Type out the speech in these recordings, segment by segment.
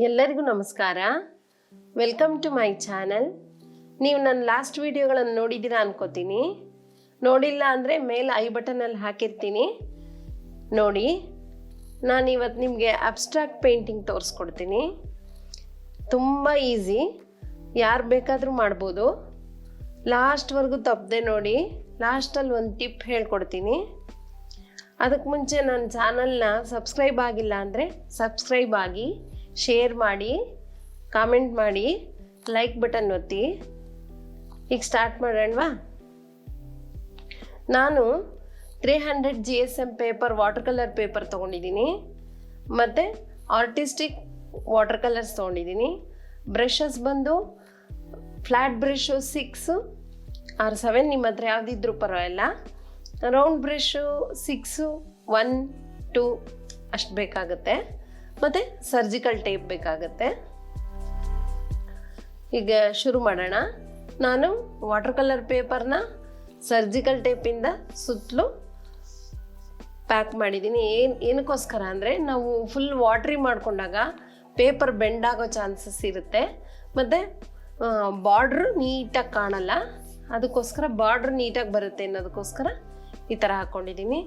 ಎಲ್ಲರಿಗೂ ನಮಸ್ಕಾರ. Welcome to my channel. ನೀವು ನನ್ನ ಲಾಸ್ಟ್ ವಿಡಿಯೋಗಳನ್ನು ನೋಡಿದ್ದೀರಾ ಅನ್ಕೋತೀನಿ. ನೋಡಿಲ್ಲ ಅಂದರೆ ಮೇಲೆ ಐ ಬಟನಲ್ಲಿ ಹಾಕಿರ್ತೀನಿ, ನೋಡಿ. ನಾನು ಇವತ್ತು ನಿಮಗೆ ಅಬ್ಸ್ಟ್ರಾಕ್ಟ್ ಪೇಂಟಿಂಗ್ ತೋರಿಸ್ಕೊಡ್ತೀನಿ. ತುಂಬ ಈಸಿ, ಯಾರು ಬೇಕಾದರೂ ಮಾಡ್ಬೋದು. ಲಾಸ್ಟ್ವರೆಗೂ ತಪ್ಪದೆ ನೋಡಿ. ಲಾಸ್ಟಲ್ಲಿ ಒಂದು ಟಿಪ್ ಹೇಳ್ಕೊಡ್ತೀನಿ. ಅದಕ್ಕೆ ಮುಂಚೆ ನನ್ನ ಚಾನಲ್ನ ಸಬ್ಸ್ಕ್ರೈಬ್ ಆಗಿಲ್ಲ ಅಂದರೆ ಸಬ್ಸ್ಕ್ರೈಬ್ ಆಗಿ, ಶೇರ್ ಮಾಡಿ, ಕಾಮೆಂಟ್ ಮಾಡಿ, ಲೈಕ್ ಬಟನ್ ಒತ್ತಿ. ಈಗ ಸ್ಟಾರ್ಟ್ ಮಾಡೋಣವಾ? ನಾನು 300 GSM paper, water colour paper ತೊಗೊಂಡಿದ್ದೀನಿ. ಮತ್ತು ಆರ್ಟಿಸ್ಟಿಕ್ ವಾಟರ್ ಕಲರ್ಸ್ ತೊಗೊಂಡಿದ್ದೀನಿ. ಬ್ರಷಸ್ ಬಂದು ಫ್ಲ್ಯಾಟ್ ಬ್ರಷು 6 or 7, ನಿಮ್ಮ ಹತ್ರ ಯಾವುದಿದ್ರೂ ಪರವಾಗಿಲ್ಲ. ರೌಂಡ್ ಬ್ರಷು 6, 1, 2 ಅಷ್ಟು ಬೇಕಾಗುತ್ತೆ. ಮತ್ತು ಸರ್ಜಿಕಲ್ ಟೇಪ್ ಬೇಕಾಗುತ್ತೆ. ಈಗ ಶುರು ಮಾಡೋಣ. ನಾನು ವಾಟರ್ ಕಲರ್ ಪೇಪರ್ನ ಸರ್ಜಿಕಲ್ ಟೇಪಿಂದ ಸುತ್ತಲೂ ಪ್ಯಾಕ್ ಮಾಡಿದ್ದೀನಿ. ಏನಕ್ಕೋಸ್ಕರ ಅಂದರೆ ನಾವು ಫುಲ್ ವಾಟ್ರಿ ಮಾಡಿಕೊಂಡಾಗ ಪೇಪರ್ ಬೆಂಡ್ ಆಗೋ ಚಾನ್ಸಸ್ ಇರುತ್ತೆ, ಮತ್ತು ಬಾರ್ಡ್ರು ನೀಟಾಗಿ ಕಾಣಲ್ಲ. ಅದಕ್ಕೋಸ್ಕರ ಬಾರ್ಡ್ರ್ ನೀಟಾಗಿ ಬರುತ್ತೆ ಅನ್ನೋದಕ್ಕೋಸ್ಕರ ಈ ಥರ ಹಾಕ್ಕೊಂಡಿದ್ದೀನಿ.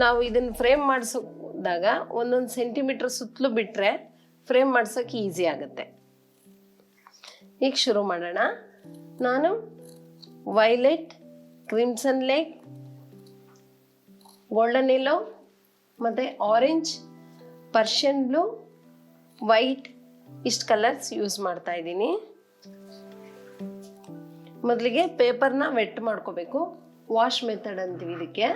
ನಾವು ಇದನ್ನು ಫ್ರೇಮ್ ಮಾಡಿಸೋದಾಗ 1 ಸೆಂಟಿಮೀಟ್ರ್ ಸುತ್ತಲೂ ಬಿಟ್ಟರೆ ಫ್ರೇಮ್ ಮಾಡ್ಸೋಕ್ಕೆ ಈಸಿ ಆಗುತ್ತೆ. ಈಗ ಶುರು ಮಾಡೋಣ. ನಾನು violet, crimson lake, golden yellow ಮತ್ತು ಆರೆಂಜ್, ಪರ್ಷಿಯನ್ ಬ್ಲೂ, ವೈಟ್ ಇಷ್ಟು ಕಲರ್ಸ್ ಯೂಸ್ ಮಾಡ್ತಾ ಇದ್ದೀನಿ. ಮೊದಲಿಗೆ ಪೇಪರ್ನ ವೆಟ್ ಮಾಡ್ಕೋಬೇಕು. ವಾಶ್ ಮೆಥಡ್ ಅಂತೀವಿ ಇದಕ್ಕೆ.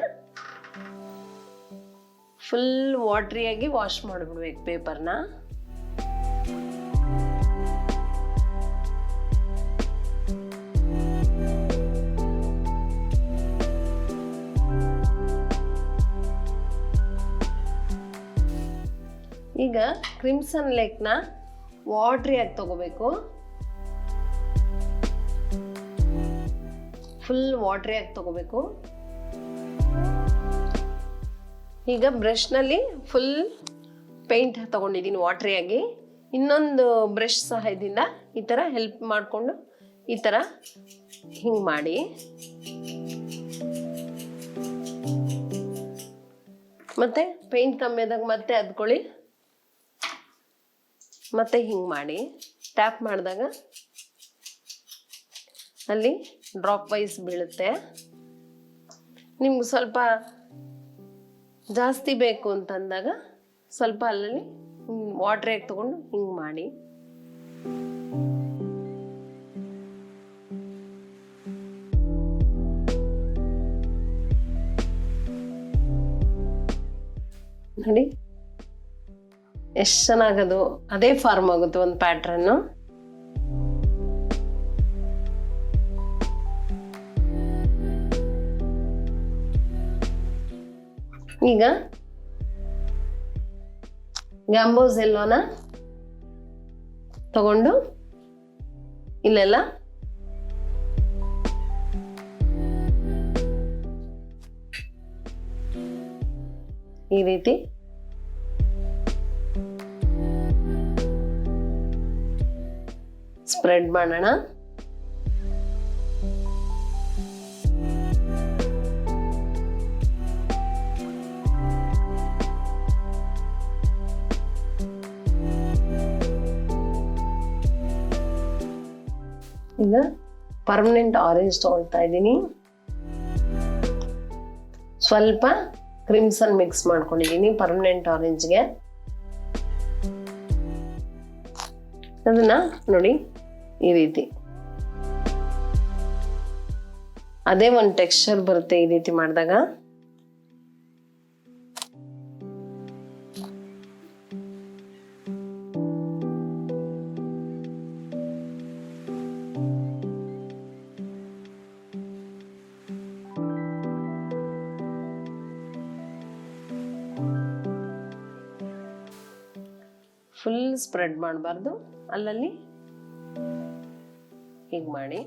ಫುಲ್ ವಾಟ್ರಿಯಾಗಿ ವಾಶ್ ಮಾಡಿಬಿಡ್ಬೇಕು ಪೇಪರ್ನ. ಈಗ ಕ್ರಿಮ್ಸನ್ ಲೇಕ್ನ ವಾಟ್ರಿಯಾಗಿ ತಗೋಬೇಕು. ಫುಲ್ ವಾಟ್ರಿಯಾಗಿ ತಗೋಬೇಕು. ಈಗ ಬ್ರಷ್ನಲ್ಲಿ ಫುಲ್ ಪೇಂಟ್ ತಗೊಂಡಿದ್ದೀನಿ ವಾಟ್ರಿಯಾಗಿ. ಇನ್ನೊಂದು ಬ್ರಷ್ ಸಹಾಯದಿಂದ ಈ ಥರ ಹೆಲ್ಪ್ ಮಾಡಿಕೊಂಡು ಈ ಥರ ಹಿಂಗೆ ಮಾಡಿ, ಮತ್ತು ಪೇಂಟ್ ಕಮ್ಮಿ ಆದಾಗ ಮತ್ತೆ ಅದ್ಕೊಳ್ಳಿ, ಮತ್ತೆ ಹಿಂಗೆ ಮಾಡಿ ಟ್ಯಾಪ್ ಮಾಡಿದಾಗ ಅಲ್ಲಿ ಡ್ರಾಪ್ ವೈಸ್ ಬೀಳುತ್ತೆ. ನಿಮ್ಗೆ ಸ್ವಲ್ಪ ಜಾಸ್ತಿ ಬೇಕು ಅಂತಂದಾಗ ಸ್ವಲ್ಪ ಅಲ್ಲಲ್ಲಿ ವಾಟ್ರಾಗಿ ತಗೊಂಡು ಹಿಂಗೆ ಮಾಡಿ. ನೋಡಿ ಎಷ್ಟು ಚೆನ್ನಾಗದು, ಅದೇ ಫಾರ್ಮ್ ಆಗುತ್ತೆ ಒಂದು ಪ್ಯಾಟ್ರನ್ನು. ಈಗ ಗ್ಯಾಂಬೋಸ್ ಎಲ್ಲೋನ ತಗೊಂಡು ಇಲ್ಲೆಲ್ಲ ಈ ರೀತಿ ಸ್ಪ್ರೆಡ್ ಮಾಡೋಣ. ಈಗ ಪರ್ಮನೆಂಟ್ ಆರೆಂಜ್ ತೊಗೊಳ್ತಾ ಇದ್ದೀನಿ. ಸ್ವಲ್ಪ ಕ್ರಿಮ್ಸನ್ ಮಿಕ್ಸ್ ಮಾಡ್ಕೊಂಡಿದ್ದೀನಿ ಪರ್ಮನೆಂಟ್ ಆರೆಂಜ್ಗೆ. ಅದನ್ನ ನೋಡಿ ಈ ರೀತಿ ಅದೇ ಒಂದು ಟೆಕ್ಸ್ಚರ್ ಬರುತ್ತೆ ಈ ರೀತಿ ಮಾಡಿದಾಗ. ಫುಲ್ ಸ್ಪ್ರೆಡ್ ಮಾಡಬಾರ್ದು, ಅಲ್ಲಲ್ಲಿ ಹೀಗೆ ಮಾಡಿ.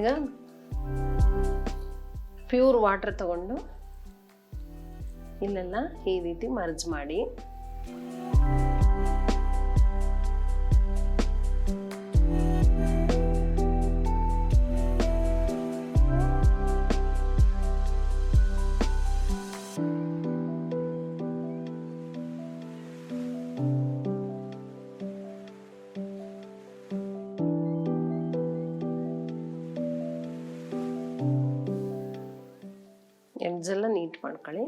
ಈಗ ಪ್ಯೂರ್ ವಾಟರ್ ತಗೊಂಡು ಇಲ್ಲೆಲ್ಲ ಈ ರೀತಿ ಮರ್ಜ್ ಮಾಡಿ ಎಡ್ಜೆಲ್ಲ ನೀಟ್ ಮಾಡ್ಕೊಳ್ಳಿ.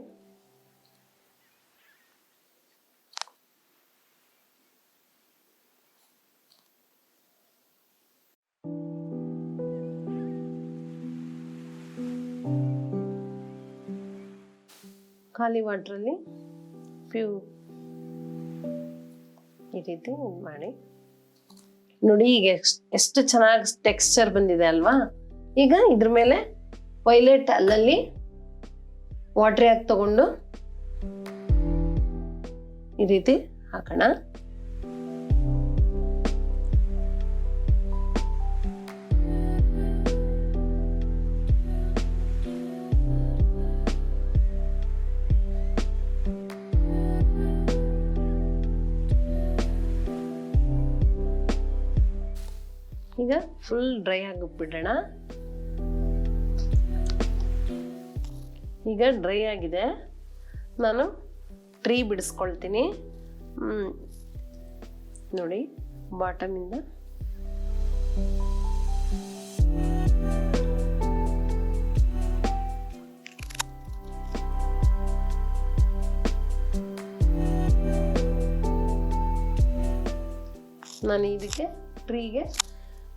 ಖಾಲಿ ವಾಟ್ರಲ್ಲಿ ಈ ರೀತಿ ಮಾಡಿ ನೋಡಿ. ಈಗ ಎಷ್ಟು ಚೆನ್ನಾಗಿ ಟೆಕ್ಸ್ಚರ್ ಬಂದಿದೆ ಅಲ್ವಾ. ಈಗ ಇದ್ರ ಮೇಲೆ ವೈಲೆಟ್ ಅಲ್ಲಲ್ಲಿ ವಾಟರ್ ಹಾಕಿ ತಗೊಂಡು ಈ ರೀತಿ ಹಾಕೋಣ. ಈಗ ಫುಲ್ ಡ್ರೈ ಆಗಿಬಿಡೋಣ. ಈಗ ಡ್ರೈ ಆಗಿದೆ. ನಾನು ಟ್ರೀ ಬಿಡಿಸ್ಕೊಳ್ತೀನಿ. ನೋಡಿ ಬಾಟಮಿಂದ ನಾನು ಇದಕ್ಕೆ ಟ್ರೀಗೆ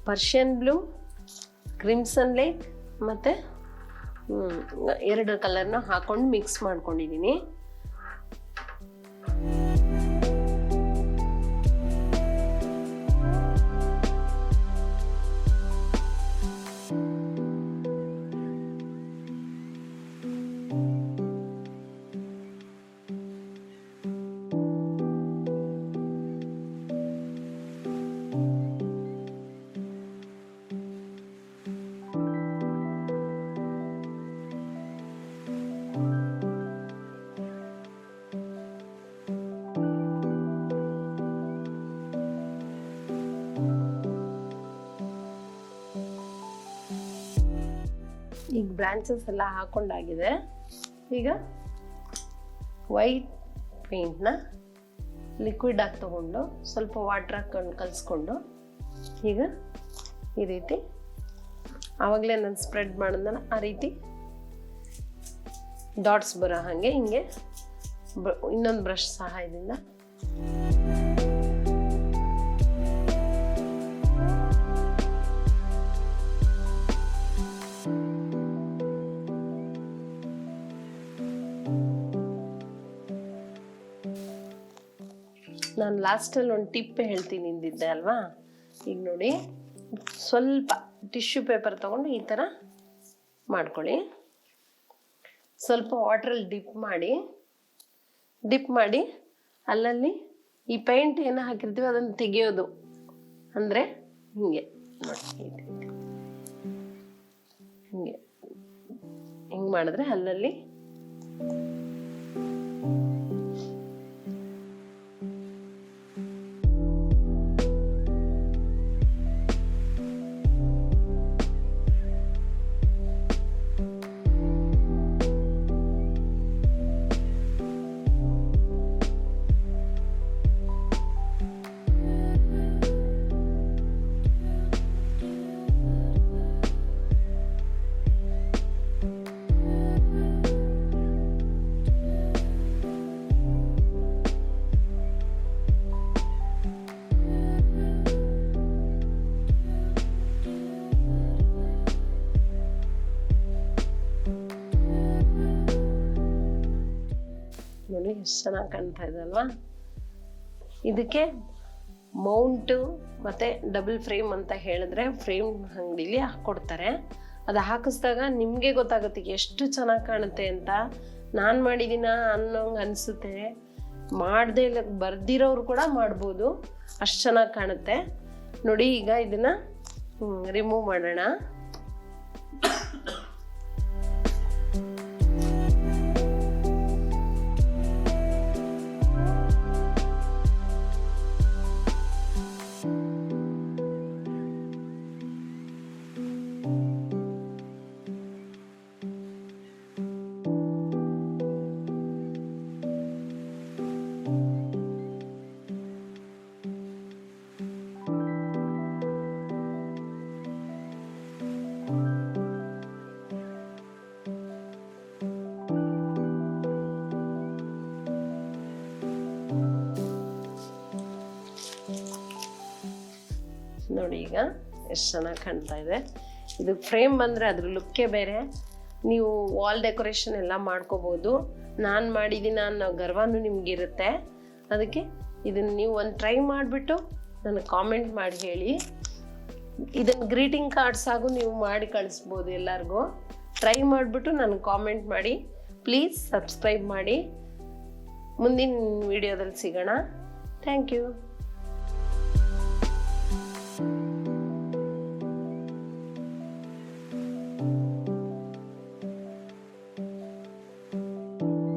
ಪರ್ಷಿಯನ್ ಬ್ಲೂ, ಕ್ರಿಮ್ಸನ್ ಲೇಕ್ ಮತ್ತು 2 ಕಲರ್ನ ಹಾಕೊಂಡು ಮಿಕ್ಸ್ ಮಾಡ್ಕೊಂಡಿದ್ದೀನಿ. ಈಗ ಬ್ರಾಂಚಸ್ ಎಲ್ಲ ಹಾಕೊಂಡಾಗಿದೆ. ಈಗ ವೈಟ್ ಪೇಂಟ್ನ ಲಿಕ್ವಿಡ್ ಆಗಿ ತಗೊಂಡು ಸ್ವಲ್ಪ ವಾಟರ್ ಹಾಕೊಂಡು ಕಲಿಸ್ಕೊಂಡು ಈಗ ಈ ರೀತಿ ಆವಾಗಲೇ ನಾನು ಸ್ಪ್ರೆಡ್ ಮಾಡಿದ್ನಲ್ಲ ಆ ರೀತಿ ಡಾಟ್ಸ್ ಬರೋ ಹಾಗೆ ಹಿಂಗೆ ಇನ್ನೊಂದು ಬ್ರಷ್ ಸಹಾಯದಿಂದ ನಾನು ಲಾಸ್ಟಲ್ಲಿ ಒಂದು ಟಿಪ್ ಹೇಳ್ತೀನಿ ಅಂದಿದ್ದೆ ಅಲ್ವಾ. ಈಗ ನೋಡಿ ಸ್ವಲ್ಪ ಟಿಶ್ಯೂ ಪೇಪರ್ ತಗೊಂಡು ಈ ಥರ ಮಾಡ್ಕೊಳ್ಳಿ. ಸ್ವಲ್ಪ ವಾಟ್ರಲ್ಲಿ ಡಿಪ್ ಮಾಡಿ ಅಲ್ಲಲ್ಲಿ ಈ ಪೇಂಟ್ ಏನು ಹಾಕಿರ್ತೀವಿ ಅದನ್ನು ತೆಗೆಯೋದು. ಅಂದರೆ ಹಿಂಗೆ ಹಿಂಗೆ ಮಾಡಿದ್ರೆ ಅಲ್ಲಲ್ಲಿ ನೋಡಿ ಎಷ್ಟು ಚೆನ್ನಾಗಿ ಕಾಣ್ತಾ ಇದೆ ಅಲ್ವಾ. ಇದಕ್ಕೆ ಮೌಂಟು ಮತ್ತು ಡಬಲ್ ಫ್ರೇಮ್ ಅಂತ ಹೇಳಿದ್ರೆ ಫ್ರೇಮ್ ಅಂಗಡಿಲಿ ಹಾಕ್ಕೊಡ್ತಾರೆ. ಅದು ಹಾಕಿಸಿದಾಗ ನಿಮಗೆ ಗೊತ್ತಾಗುತ್ತೆ ಎಷ್ಟು ಚೆನ್ನಾಗಿ ಕಾಣುತ್ತೆ ಅಂತ. ನಾನು ಮಾಡಿದ್ದೀನ ಅನ್ನೋಂಗೆ ಅನಿಸುತ್ತೆ. ಮಾಡದೇ ಇಲ್ಲ ಬರ್ದಿರೋರು ಕೂಡ ಮಾಡ್ಬೋದು, ಅಷ್ಟು ಚೆನ್ನಾಗಿ ಕಾಣುತ್ತೆ ನೋಡಿ. ಈಗ ಇದನ್ನು ರಿಮೂವ್ ಮಾಡೋಣ. ನೋಡಿ ಈಗ ಎಷ್ಟು ಚೆನ್ನಾಗಿ ಕಾಣ್ತಾ ಇದೆ. ಇದು ಫ್ರೇಮ್ ಬಂದರೆ ಅದ್ರ ಲುಕ್ಕೇ ಬೇರೆ. ನೀವು ವಾಲ್ ಡೆಕೋರೇಷನ್ ಎಲ್ಲ ಮಾಡ್ಕೋಬೋದು. ನಾನು ಮಾಡಿದ್ದೀನಿ ಅನ್ನೋ ಗರ್ವನೂ ನಿಮಗಿರುತ್ತೆ. ಅದಕ್ಕೆ ಇದನ್ನು ನೀವು ಒಂದು ಟ್ರೈ ಮಾಡಿಬಿಟ್ಟು ನನಗೆ ಕಾಮೆಂಟ್ ಮಾಡಿ ಹೇಳಿ. ಇದನ್ನು ಗ್ರೀಟಿಂಗ್ ಕಾರ್ಡ್ಸ್ ಆಗು ನೀವು ಮಾಡಿ ಕಳಿಸ್ಬೋದು ಎಲ್ಲರಿಗೂ. ಟ್ರೈ ಮಾಡಿಬಿಟ್ಟು ನನಗೆ ಕಾಮೆಂಟ್ ಮಾಡಿ. ಪ್ಲೀಸ್ ಸಬ್ಸ್ಕ್ರೈಬ್ ಮಾಡಿ. ಮುಂದಿನ ವಿಡಿಯೋದಲ್ಲಿ ಸಿಗೋಣ. Thank you.